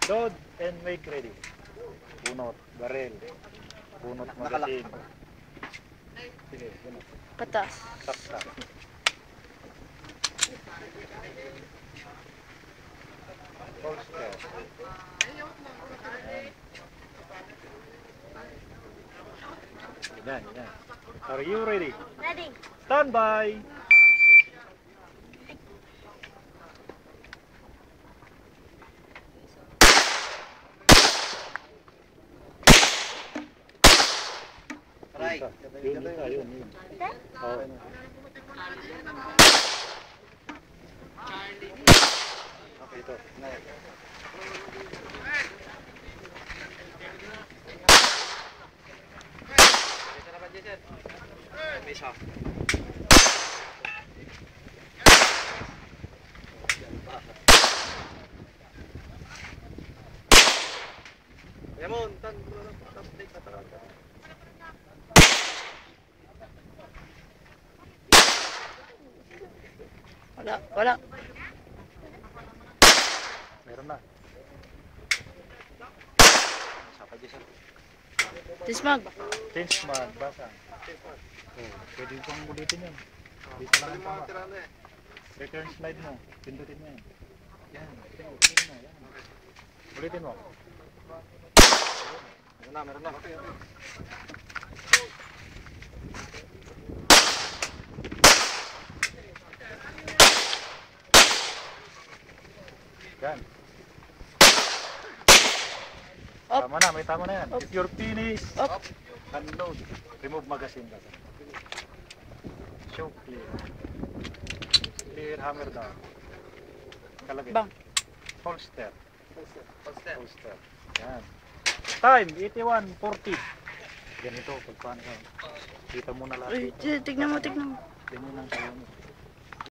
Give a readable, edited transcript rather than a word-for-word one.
Load and make ready. Bunot, barrel. Bunot magazine. Sige, bunot. Patas. Saksa. Holster. Yan, yan. Are you ready? Ready. Stand by. Right. Yun. Oh. Okay, ito. Isa. Lemon, tan update na talaga. Wala. Meron na. Sapa dyan, sir. Tismag. Change mag, basa. Oh, pwede kong ulitin yun. Dito lang ang tama. Return slide mo. Pindutin mo yan. Yan. Ulitin mo. Yan. Ulitin mo. Meron na. Okay. Yan. Up. Tama na, may tama na yan. Up. If you're finished, Up. unload. Remove magazine. Show clear. Clear hammer down. Kalagay. Bang. Holster. Holster. Holster. Yan. Time, 81:40. Ganito, pagpaano. Kita mo na lahat. Uy, tignan mo. Ganyan ang tayo mo.